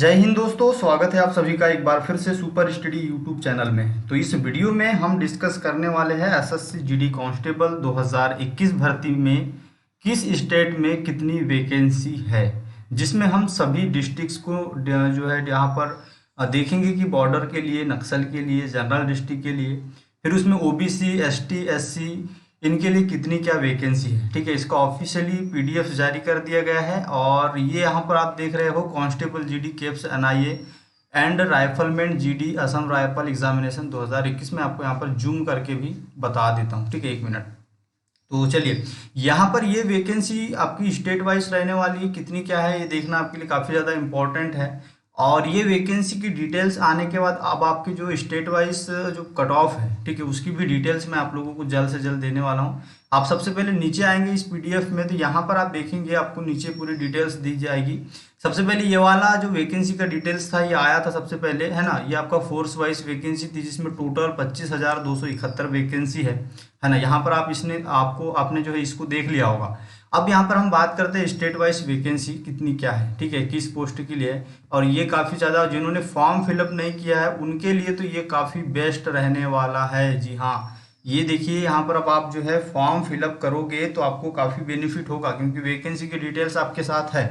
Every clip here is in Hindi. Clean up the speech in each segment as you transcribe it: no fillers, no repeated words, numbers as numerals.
जय हिंद दोस्तों, स्वागत है आप सभी का एक बार फिर से सुपर स्टडी यूट्यूब चैनल में। तो इस वीडियो में हम डिस्कस करने वाले हैं एसएससी जीडी कांस्टेबल 2021 भर्ती में किस स्टेट में कितनी वैकेंसी है, जिसमें हम सभी डिस्ट्रिक्ट्स को जो है यहाँ पर देखेंगे कि बॉर्डर के लिए, नक्सल के लिए, जनरल डिस्ट्रिक्ट के लिए, फिर उसमें ओबीसी, एसटी, एससी इनके लिए कितनी क्या वैकेंसी है। ठीक है, इसका ऑफिशियली पीडीएफ जारी कर दिया गया है और ये यहाँ पर आप देख रहे हो constable GD keeps NIA and rifleman GD Assam rifle examination 2021 में आपको यहाँ पर जूम करके भी बता देता हूँ। ठीक है, एक मिनट। तो चलिए, यहाँ पर ये वैकेंसी आपकी स्टेट वाइज रहने वाली है, कितनी क्या है ये देखना आपके लिए काफ़ी ज़्यादा इंपॉर्टेंट है। और ये वैकेंसी की डिटेल्स आने के बाद अब आपकी जो स्टेट वाइज जो कट ऑफ है, ठीक है, उसकी भी डिटेल्स मैं आप लोगों को जल्द से जल्द देने वाला हूँ। आप सबसे पहले नीचे आएंगे इस पीडीएफ में, तो यहाँ पर आप देखेंगे आपको नीचे पूरी डिटेल्स दी जाएगी। सबसे पहले ये वाला जो वैकेंसी का डिटेल्स था ये आया था सबसे पहले, है ना। ये आपका फोर्स वाइज वैकेंसी थी जिसमें टोटल 25,271 वैकेंसी है ना। यहाँ पर आप इसने आपको आपने जो है इसको देख लिया होगा। अब यहाँ पर हम बात करते हैं स्टेट वाइज वैकेंसी कितनी क्या है, ठीक है, किस पोस्ट के लिए है। और ये काफ़ी ज़्यादा जिन्होंने फॉर्म फिलअप नहीं किया है उनके लिए तो ये काफ़ी बेस्ट रहने वाला है। जी हाँ, ये देखिए यहाँ पर अब आप जो है फॉर्म फिलअप करोगे तो आपको काफ़ी बेनिफिट होगा क्योंकि वैकेंसी की डिटेल्स आपके साथ है।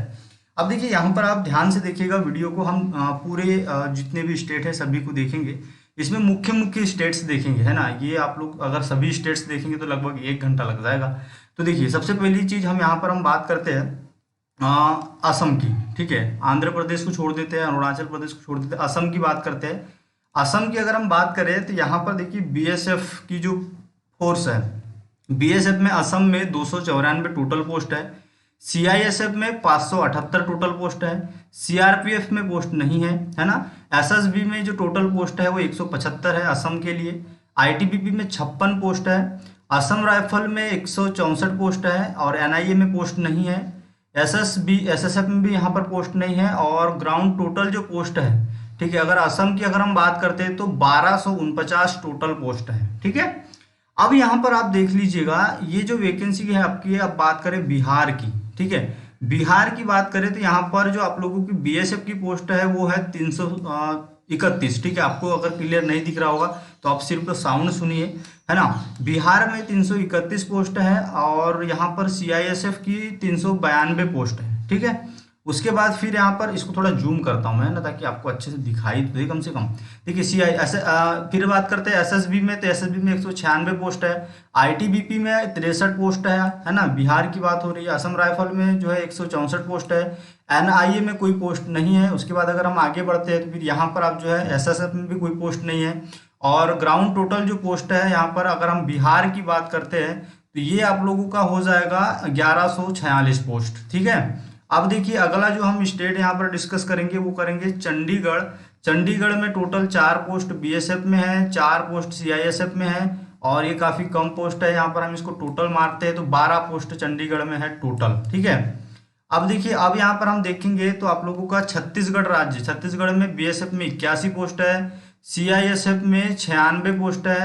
अब देखिए यहाँ पर आप ध्यान से देखिएगा वीडियो को, हम पूरे जितने भी स्टेट है सभी को देखेंगे। इसमें मुख्य मुख्य स्टेट्स देखेंगे, है ना। ये आप लोग अगर सभी स्टेट्स देखेंगे तो लगभग 1 घंटा लग जाएगा। तो देखिए सबसे पहली चीज़ हम यहाँ पर हम बात करते हैं असम की। ठीक है, आंध्र प्रदेश को छोड़ देते हैं, अरुणाचल प्रदेश को छोड़ देते हैं, असम की बात करते हैं। असम की अगर हम बात करें तो यहाँ पर देखिए बीएसएफ की जो फोर्स है, बीएसएफ में असम में 294 टोटल पोस्ट है। सीआईएसएफ में 578 टोटल पोस्ट है। सीआरपीएफ में पोस्ट नहीं है ना। एसएसबी में जो टोटल पोस्ट है वो 175 है असम के लिए। आईटीबीपी में 56 पोस्ट है। असम राइफल में 164 पोस्ट है और एनआईए में पोस्ट नहीं है। एसएसएफ में भी यहाँ पर पोस्ट नहीं है। और ग्राउंड टोटल जो पोस्ट है, ठीक है, अगर असम की अगर हम बात करते हैं तो 1249 टोटल पोस्ट है। ठीक है, अब यहाँ पर आप देख लीजिएगा ये जो वैकेंसी है आपकी है। अब बात करें बिहार की, ठीक है, बिहार की बात करें तो यहाँ पर जो आप लोगों की बीएसएफ की पोस्ट है वो है 331। ठीक है, आपको अगर क्लियर नहीं दिख रहा होगा तो आप सिर्फ तो साउंड सुनिए, है ना। बिहार में 331 पोस्ट है और यहाँ पर सीआईएसएफ की 392 पोस्ट है। ठीक है, उसके बाद फिर यहाँ पर इसको थोड़ा जूम करता हूँ मैं ना, ताकि आपको अच्छे से दिखाई दे कम से कम। देखिए फिर बात करते हैं एसएसबी में, तो एसएसबी में 196 पोस्ट है। आईटीबीपी में 63 पोस्ट है ना। बिहार की बात हो रही है। असम राइफल में जो है 164 पोस्ट है। एनआईए में कोई पोस्ट नहीं है। उसके बाद अगर हम आगे बढ़ते हैं तो फिर यहाँ पर आप जो है एसएसएफ में भी कोई पोस्ट नहीं है। और ग्राउंड टोटल जो पोस्ट है यहाँ पर अगर हम बिहार की बात करते हैं तो ये आप लोगों का हो जाएगा 1146 पोस्ट। ठीक है, अब देखिए अगला जो हम स्टेट यहाँ पर डिस्कस करेंगे वो करेंगे चंडीगढ़। चंडीगढ़ में टोटल 4 पोस्ट बीएसएफ में है, 4 पोस्ट सीआईएसएफ में है और ये काफ़ी कम पोस्ट है। यहाँ पर हम इसको टोटल मारते हैं तो 12 पोस्ट चंडीगढ़ में है टोटल। ठीक है, अब देखिए अब यहाँ पर हम देखेंगे तो आप लोगों का छत्तीसगढ़ राज्य, छत्तीसगढ़ में बीएसएफ में 81 पोस्ट है। सीआईएसएफ में 96 पोस्ट है।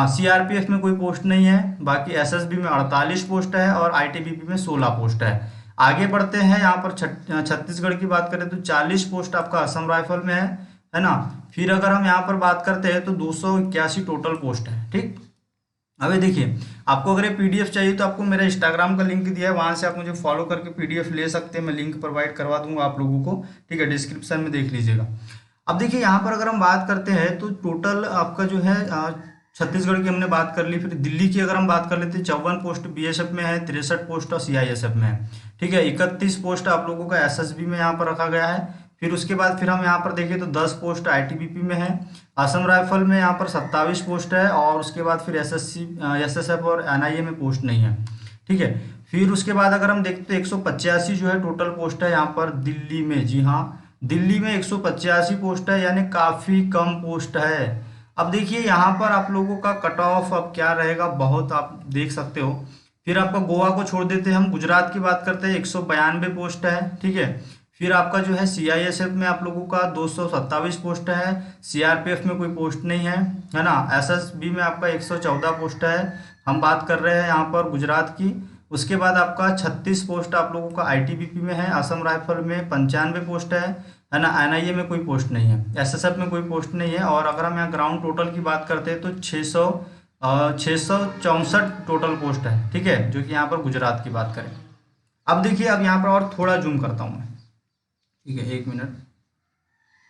सीआरपीएफ में कोई पोस्ट नहीं है। बाकी एसएसबी में 48 पोस्ट है और आईटीबीपी में 16 पोस्ट है। आगे बढ़ते हैं, यहाँ पर छत्तीसगढ़ की बात करें तो 40 पोस्ट आपका असम राइफल में है ना। फिर अगर हम यहाँ पर बात करते हैं तो 281 टोटल पोस्ट है। ठीक, अभी देखिए आपको अगर ये पीडीएफ चाहिए तो आपको मेरा इंस्टाग्राम का लिंक दिया है, वहां से आप मुझे फॉलो करके पीडीएफ ले सकते हैं। मैं लिंक प्रोवाइड करवा दूंगा आप लोगों को। ठीक है, डिस्क्रिप्शन में देख लीजिएगा। अब देखिए यहाँ पर अगर हम बात करते हैं तो टोटल आपका जो है छत्तीसगढ़ की हमने बात कर ली। फिर दिल्ली की अगर हम बात कर लेते हैं 54 पोस्ट बीएसएफ में है, 63 पोस्ट और सीआईएसएफ में है। ठीक है, 31 पोस्ट आप लोगों का एसएसबी में यहाँ पर रखा गया है। फिर उसके बाद फिर हम यहाँ पर देखें तो 10 पोस्ट आईटीबीपी में है। असम राइफल में यहाँ पर 27 पोस्ट है और उसके बाद फिर एसएसएफ और एनआईए में पोस्ट नहीं है। ठीक है, फिर उसके बाद अगर हम देखते हैं 185 जो है टोटल पोस्ट है यहाँ पर दिल्ली में। जी हाँ, दिल्ली में 185 पोस्ट है, यानी काफ़ी कम पोस्ट है। अब देखिए यहाँ पर आप लोगों का कट ऑफ अब क्या रहेगा, बहुत आप देख सकते हो। फिर आपका गोवा को छोड़ देते हैं, हम गुजरात की बात करते हैं 192 पोस्ट है। ठीक है, फिर आपका जो है सीआईएसएफ में आप लोगों का 227 पोस्ट है। सीआरपीएफ में कोई पोस्ट नहीं है ना। एसएसबी में आपका 114 पोस्ट है। हम बात कर रहे हैं यहाँ पर गुजरात की। उसके बाद आपका 36 पोस्ट आप लोगों का आईटीबीपी में है, असम राइफल में 95 पोस्ट है ना। एनआईए में कोई पोस्ट नहीं है, एसएसएफ में कोई पोस्ट नहीं है। और अगर हम यहाँ ग्राउंड टोटल की बात करते हैं तो 664 टोटल पोस्ट है, ठीक है, जो कि यहाँ पर गुजरात की बात करें। अब देखिए, अब यहाँ पर और थोड़ा जूम करता हूँ मैं, ठीक है, 1 मिनट,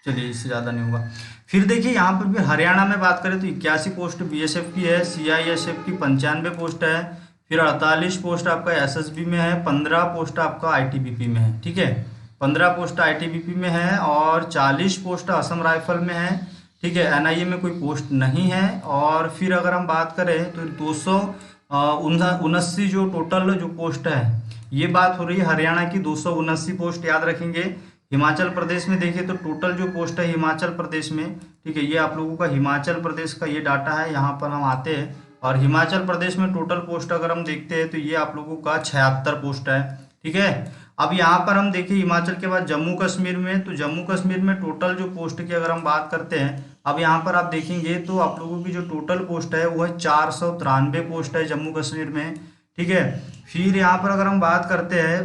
चलिए इससे ज़्यादा नहीं होगा। फिर देखिए यहाँ पर भी हरियाणा में बात करें तो 81 पोस्ट बीएसएफ की है, सीआईएसएफ की 95 पोस्ट है, फिर 48 पोस्ट आपका एसएसबी में है, 15 पोस्ट आपका आईटीबीपी में है, ठीक है, 15 पोस्ट आईटीबीपी में है और 40 पोस्ट असम राइफल में है, ठीक है। एनआईए में कोई पोस्ट नहीं है। और फिर अगर हम बात करें तो 279 जो टोटल जो पोस्ट है, ये बात हो रही है हरियाणा की, 279 पोस्ट याद रखेंगे। हिमाचल प्रदेश में देखिए तो टोटल जो पोस्ट है हिमाचल प्रदेश में, ठीक है, ये आप लोगों का हिमाचल प्रदेश का ये डाटा है, यहाँ पर हम आते हैं और हिमाचल प्रदेश में टोटल पोस्ट अगर हम देखते हैं तो ये आप लोगों का 76 पोस्ट है, ठीक है। अब यहाँ पर हम देखिए हिमाचल के बाद जम्मू कश्मीर में, तो जम्मू कश्मीर में टोटल जो पोस्ट की अगर हम बात करते हैं, अब यहाँ पर आप देखेंगे तो आप लोगों की जो टोटल पोस्ट है वो है 493 पोस्ट है जम्मू कश्मीर में, ठीक है। फिर यहाँ पर अगर हम बात करते हैं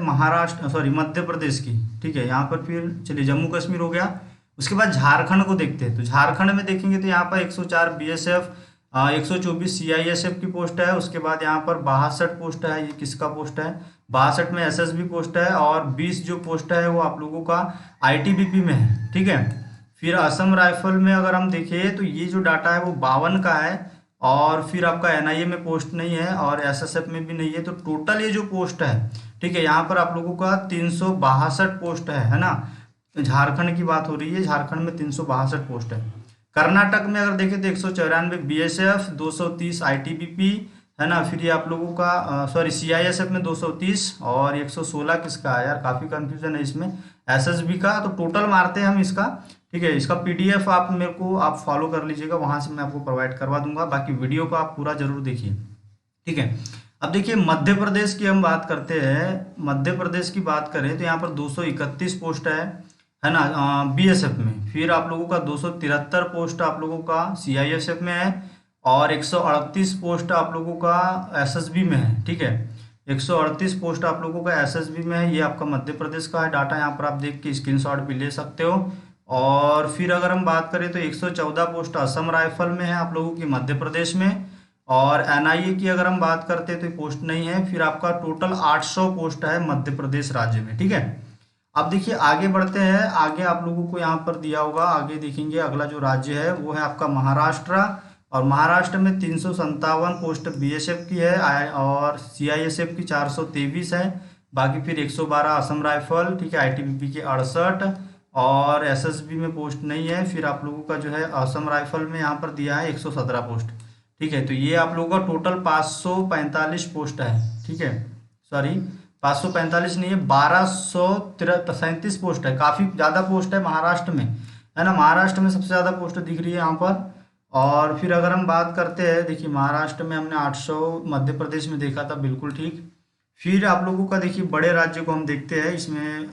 मध्य प्रदेश की, ठीक है, यहाँ पर फिर चलिए जम्मू कश्मीर हो गया। उसके बाद झारखंड को देखते हैं तो झारखंड में देखेंगे तो यहाँ पर 104 बीएसएफ, 124 सीआईएसएफ की पोस्ट है। उसके बाद यहाँ पर 62 पोस्ट है, ये किसका पोस्ट है, 62 में एसएसबी पोस्ट है और 20 जो पोस्ट है वो आप लोगों का आईटीबीपी में है, ठीक है। फिर असम राइफल में अगर हम देखें तो ये जो डाटा है वो 52 का है और फिर आपका एनआईए में पोस्ट नहीं है और एसएसएफ में भी नहीं है। तो टोटल ये जो पोस्ट है, ठीक है, यहाँ पर आप लोगों का 362 पोस्ट है ना। झारखंड की बात हो रही है, झारखंड में 362 पोस्ट है। कर्नाटक में अगर देखें तो 194 बीएसएफ, 230 आईटीबीपी है ना। फिर ये आप लोगों का सीआईएसएफ में 230 और 116 किसका है यार, काफ़ी कंफ्यूजन है इसमें, एसएसबी का। तो टोटल मारते हैं हम इसका, ठीक है। इसका पीडीएफ आप मेरे को आप फॉलो कर लीजिएगा, वहां से मैं आपको प्रोवाइड करवा दूंगा। बाकी वीडियो को आप पूरा जरूर देखिए, ठीक है। अब देखिए मध्य प्रदेश की हम बात करते हैं, मध्य प्रदेश की बात करें तो यहाँ पर 231 पोस्ट है ना बीएसएफ में। फिर आप लोगों का 273 पोस्ट आप लोगों का सीआईएसएफ में है और 138 पोस्ट आप लोगों का एसएसबी में है, ठीक है। 138 पोस्ट आप लोगों का एसएसबी में है, ये आपका मध्य प्रदेश का है डाटा, यहाँ पर आप देख के स्क्रीनशॉट भी ले सकते हो। और फिर अगर हम बात करें तो 114 पोस्ट असम राइफल में है आप लोगों की मध्य प्रदेश में। और एनआईए की अगर हम बात करते हैं तो पोस्ट नहीं है। फिर आपका टोटल 800 पोस्ट है मध्य प्रदेश राज्य में, ठीक है। अब देखिए आगे बढ़ते हैं, आगे आप लोगों को यहाँ पर दिया होगा, आगे देखेंगे अगला जो राज्य है वो है आपका महाराष्ट्र। और महाराष्ट्र में 357 पोस्ट बीएसएफ की है और सीआईएसएफ की 423 है। बाकी फिर 112 असम राइफल, ठीक है, आईटीबीपी की 68 और एसएसबी में पोस्ट नहीं है। फिर आप लोगों का जो है असम राइफल में यहाँ पर दिया है 117 पोस्ट, ठीक है। तो ये आप लोगों का टोटल 545 पोस्ट है, ठीक है, 545 नहीं है, 1237 पोस्ट है, काफ़ी ज़्यादा पोस्ट है महाराष्ट्र में, है ना। महाराष्ट्र में सबसे ज़्यादा पोस्ट दिख रही है यहाँ पर। और फिर अगर हम बात करते हैं, देखिए महाराष्ट्र में हमने 800 मध्य प्रदेश में देखा था, बिल्कुल ठीक। फिर आप लोगों का देखिए बड़े राज्य को हम देखते हैं, इसमें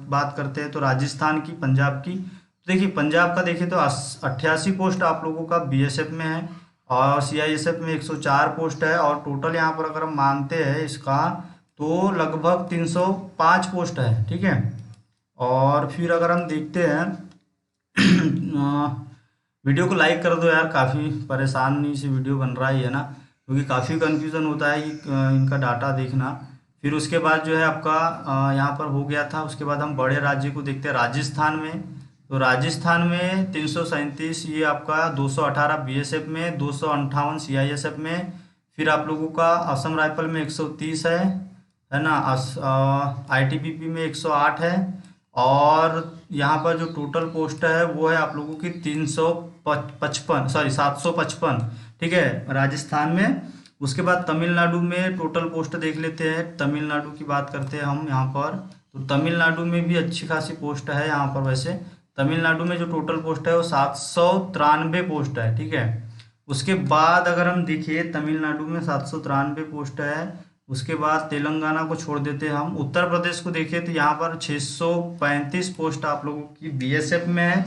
बात करते हैं तो राजस्थान की, पंजाब की। तो देखिए पंजाब का देखिए तो 88 पोस्ट आप लोगों का बीएसएफ में है और सीआईएसएफ में 104 पोस्ट है। और टोटल यहाँ पर अगर हम मानते हैं इसका तो लगभग 305 पोस्ट है, ठीक है। और फिर अगर हम देखते हैं वीडियो को लाइक कर दो यार, काफ़ी परेशानी से वीडियो बन रहा है ना, क्योंकि काफ़ी कन्फ्यूज़न होता है इनका डाटा देखना। फिर उसके बाद जो है आपका यहाँ पर हो गया था। उसके बाद हम बड़े राज्य को देखते हैं राजस्थान में। तो राजस्थान में 337 ये आपका 218 बीएसएफ में, 258 सीआईएसएफ में। फिर आप लोगों का असम राइफल में 130 है ना, आईटीबीपी में 108 है। और यहाँ पर जो टोटल पोस्ट है वो है आप लोगों की 755, ठीक है, राजस्थान में। उसके बाद तमिलनाडु में टोटल पोस्ट देख लेते हैं, तमिलनाडु की बात करते हैं हम यहाँ पर। तो तमिलनाडु में भी अच्छी खासी पोस्ट है यहाँ पर। वैसे तमिलनाडु में जो टोटल पोस्ट है वो 793 पोस्ट है, ठीक है। उसके बाद अगर हम देखिए तमिलनाडु में 793 पोस्ट है। उसके बाद तेलंगाना को छोड़ देते हैं हम, उत्तर प्रदेश को देखें तो यहाँ पर 635 पोस्ट आप लोगों की बीएसएफ में है,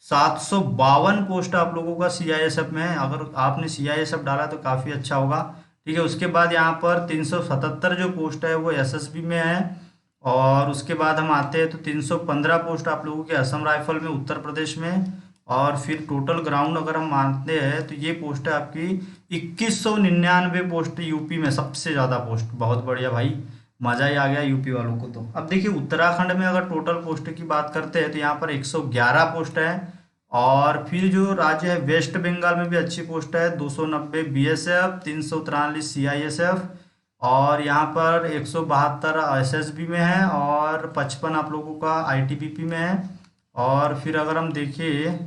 752 पोस्ट आप लोगों का सीआईएसएफ में है। अगर आपने सीआईएसएफ डाला तो काफ़ी अच्छा होगा, ठीक है। उसके बाद यहाँ पर 377 जो पोस्ट है वो एसएसबी में है। और उसके बाद हम आते हैं तो 315 पोस्ट आप लोगों के असम राइफल में उत्तर प्रदेश में। और फिर टोटल ग्राउंड अगर हम मानते हैं तो ये पोस्ट है आपकी 2199 पोस्ट यूपी में, सबसे ज़्यादा पोस्ट। बहुत बढ़िया भाई, मज़ा ही आ गया यूपी वालों को तो। अब देखिए उत्तराखंड में अगर टोटल पोस्ट की बात करते हैं तो यहाँ पर 111 पोस्ट है। और फिर जो राज्य है वेस्ट बंगाल में भी अच्छी पोस्ट है, 290 बीएसएफ, 343 सीआईएसएफ, और यहाँ पर 172 एसएसबी में है, और 55 आप लोगों का आईटीबीपी में है। और फिर अगर हम देखें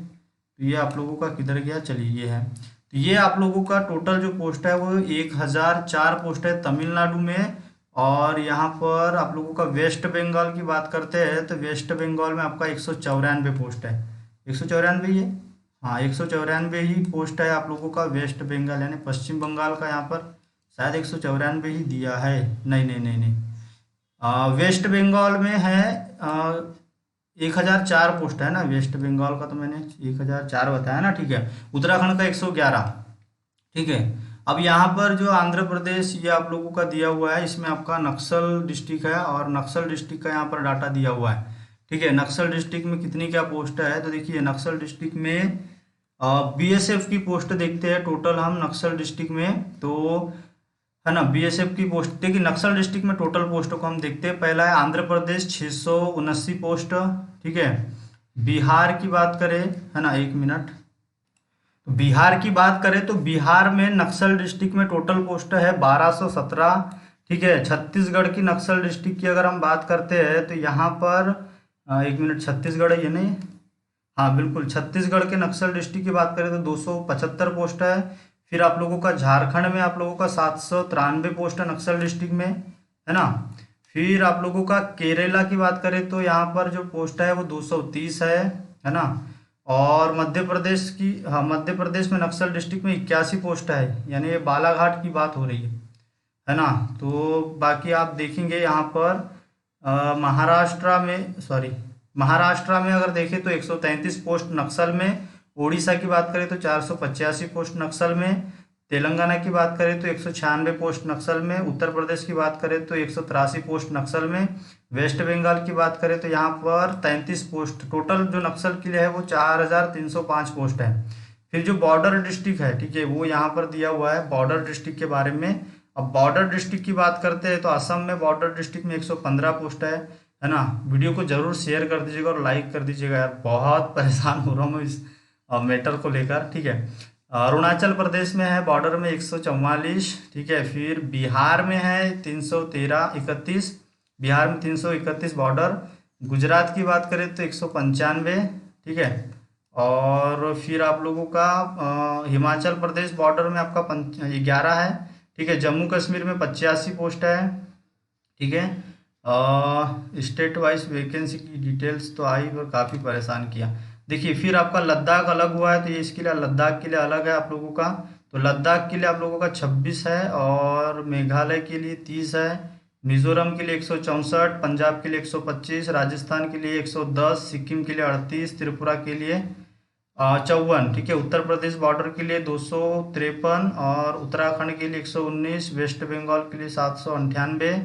तो ये आप लोगों का किधर गया, चलिए ये है। तो ये आप लोगों का टोटल जो पोस्ट है वो 1004 पोस्ट है तमिलनाडु में। और यहाँ पर आप लोगों का वेस्ट बंगाल की बात करते हैं तो वेस्ट बंगाल में आपका 194 पोस्ट है। 194 ही है, हाँ 194 ही पोस्ट है आप लोगों का वेस्ट बंगाल, यानी पश्चिम बंगाल का यहाँ पर शायद 194 ही दिया है। नहीं नहीं नहीं नहीं, वेस्ट बंगाल में है 1004 पोस्ट है ना, वेस्ट बंगाल का तो मैंने 1004 बताया ना, ठीक है। उत्तराखंड का 111, ठीक है। अब यहाँ पर जो आंध्र प्रदेश ये आप लोगों का दिया हुआ है, इसमें आपका नक्सल डिस्ट्रिक्ट है, और नक्सल डिस्ट्रिक्ट का यहाँ पर डाटा दिया हुआ है, ठीक है। नक्सल डिस्ट्रिक्ट में कितनी क्या पोस्ट है तो देखिए नक्सल डिस्ट्रिक्ट में बीएसएफ की पोस्ट देखते हैं टोटल हम नक्सल डिस्ट्रिक्ट में, तो है ना बीएसएफ की पोस्ट। देखिए नक्सल डिस्ट्रिक्ट में टोटल पोस्टों को हम देखते हैं। पहला है आंध्र प्रदेश 679 पोस्ट, ठीक है। बिहार की बात करें, है ना, एक मिनट, तो बिहार की बात करें तो बिहार में नक्सल डिस्ट्रिक्ट में टोटल पोस्ट है 1217, ठीक है। छत्तीसगढ़ की नक्सल डिस्ट्रिक्ट की अगर हम बात करते हैं तो यहाँ पर एक मिनट, छत्तीसगढ़ है ये नहीं, हाँ बिल्कुल, छत्तीसगढ़ के नक्सल डिस्ट्रिक्ट की बात करें तो 275 पोस्ट है। फिर आप लोगों का झारखंड में आप लोगों का 793 पोस्ट है नक्सल डिस्ट्रिक्ट में, है ना। फिर आप लोगों का केरला की बात करें तो यहाँ पर जो पोस्ट है वो 230 है ना। और मध्य प्रदेश की, हाँ मध्य प्रदेश में नक्सल डिस्ट्रिक्ट में 81 पोस्ट है, यानी ये बालाघाट की बात हो रही है ना। तो बाकी आप देखेंगे यहाँ पर महाराष्ट्र में अगर देखें तो 133 पोस्ट नक्सल में। उड़ीसा की बात करें तो 485 पोस्ट नक्सल में। तेलंगाना की बात करें तो 196 पोस्ट नक्सल में। उत्तर प्रदेश की बात करें तो 183 पोस्ट नक्सल में। वेस्ट बंगाल की बात करें तो यहाँ पर 33 पोस्ट, टोटल जो नक्सल के लिए है वो 4305 पोस्ट है। फिर जो बॉर्डर डिस्ट्रिक्ट है, ठीक है, वो यहाँ पर दिया हुआ है बॉर्डर डिस्ट्रिक्ट के बारे में। अब बॉर्डर डिस्ट्रिक्ट की बात करते हैं तो असम में बॉर्डर डिस्ट्रिक्ट में 115 पोस्ट है ना। वीडियो को जरूर शेयर कर दीजिएगा और लाइक कर दीजिएगा यार, बहुत परेशान हो रहा हूँ मैं इस मैटर को लेकर, ठीक है। अरुणाचल प्रदेश में है बॉर्डर में 144, ठीक है। फिर बिहार में है 331, बिहार में 331 बॉर्डर। गुजरात की बात करें तो 195, ठीक है। और फिर आप लोगों का हिमाचल प्रदेश बॉर्डर में आपका 11 है, ठीक है। जम्मू कश्मीर में 85 पोस्ट है, ठीक है। स्टेट वाइज वैकेंसी की डिटेल्स तो आई पर काफ़ी परेशान किया। देखिए फिर आपका लद्दाख अलग हुआ है, तो ये इसके लिए लद्दाख के लिए अलग है आप लोगों का। तो लद्दाख के लिए आप लोगों का 26 है, और मेघालय के लिए 30 है, मिजोरम के लिए 164, पंजाब के लिए 125, राजस्थान के लिए 110, सिक्किम के लिए 38, त्रिपुरा के लिए 54, ठीक है। उत्तर प्रदेश बॉर्डर के लिए 253, और उत्तराखंड के लिए 119, वेस्ट बंगाल के लिए 798,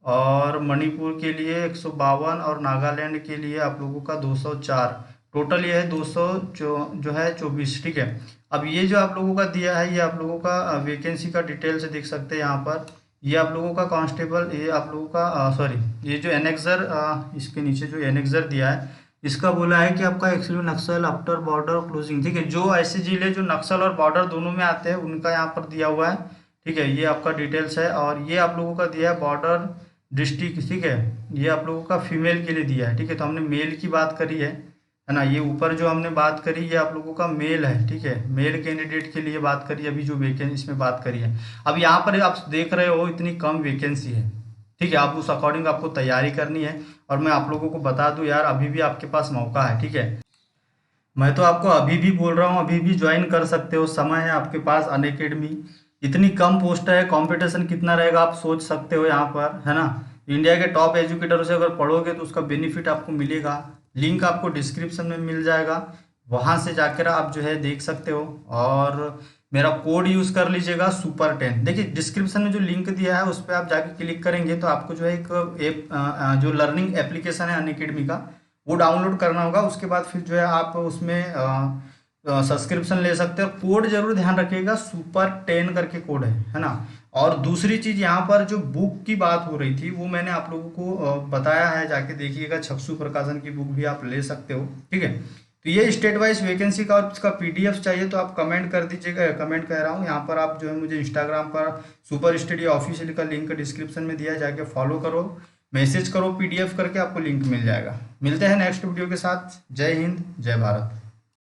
और मणिपुर के लिए 152, और नागालैंड के लिए आप लोगों का 204। टोटल ये है 200 जो है 24, ठीक है। अब ये जो आप लोगों का दिया है ये आप लोगों का वैकेंसी का डिटेल से देख सकते हैं यहाँ पर। ये आप लोगों का कांस्टेबल, ये आप लोगों का ये जो एनेक्सर, इसके नीचे जो एनेक्सर दिया है इसका बोला है कि आपका एक्सक्लूड नक्सल आफ्टर बॉर्डर क्लोजिंग, ठीक है। जो ऐसे जिले जो नक्सल और बॉर्डर दोनों में आते हैं उनका यहाँ पर दिया हुआ है, ठीक है। ये आपका डिटेल्स है। और ये आप लोगों का दिया है बॉर्डर डिस्ट्रिक्ट, ठीक है। ये आप लोगों का फीमेल के लिए दिया है, ठीक है। तो हमने मेल की बात करी है ना। ये ऊपर जो हमने बात करी ये आप लोगों का मेल है, ठीक है। मेल कैंडिडेट के लिए बात करी अभी जो वैकेंसी इसमें बात करी है। अब यहाँ पर आप देख रहे हो इतनी कम वैकेंसी है, ठीक है। आप उस अकॉर्डिंग आपको तैयारी करनी है। और मैं आप लोगों को बता दूं यार, अभी भी आपके पास मौका है, ठीक है। मैं तो आपको अभी भी बोल रहा हूँ, अभी भी ज्वाइन कर सकते हो, समय है आपके पास। अनअकैडमी इतनी कम पोस्ट है, कंपटीशन कितना रहेगा आप सोच सकते हो यहाँ पर, है ना। इंडिया के टॉप एजुकेटर से अगर पढ़ोगे तो उसका बेनिफिट आपको मिलेगा। लिंक आपको डिस्क्रिप्शन में मिल जाएगा, वहाँ से जाकर आप जो है देख सकते हो। और मेरा कोड यूज़ कर लीजिएगा सुपर 10। देखिए डिस्क्रिप्शन में जो लिंक दिया है उस पर आप जाके क्लिक करेंगे तो आपको जो है एक ऐप जो लर्निंग एप्लीकेशन है अनअकैडमी का वो डाउनलोड करना होगा। उसके बाद फिर जो है आप उसमें सब्सक्रिप्शन ले सकते हो। कोड जरूर ध्यान रखिएगा, सुपर 10 करके कोड है ना। और दूसरी चीज़ यहाँ पर जो बुक की बात हो रही थी वो मैंने आप लोगों को बताया है, जाके देखिएगा। छक्षु प्रकाशन की बुक भी आप ले सकते हो, ठीक है। तो ये स्टेट वाइज वैकेंसी का और इसका पीडीएफ चाहिए तो आप कमेंट कर दीजिएगा। कमेंट कह रहा हूँ यहाँ पर, आप जो है मुझे इंस्टाग्राम पर सुपर स्टडी ऑफिशियल का लिंक डिस्क्रिप्शन में दिया है, जाके फॉलो करो, मैसेज करो पीडीएफ करके, आपको लिंक मिल जाएगा। मिलते हैं नेक्स्ट वीडियो के साथ। जय हिंद, जय भारत।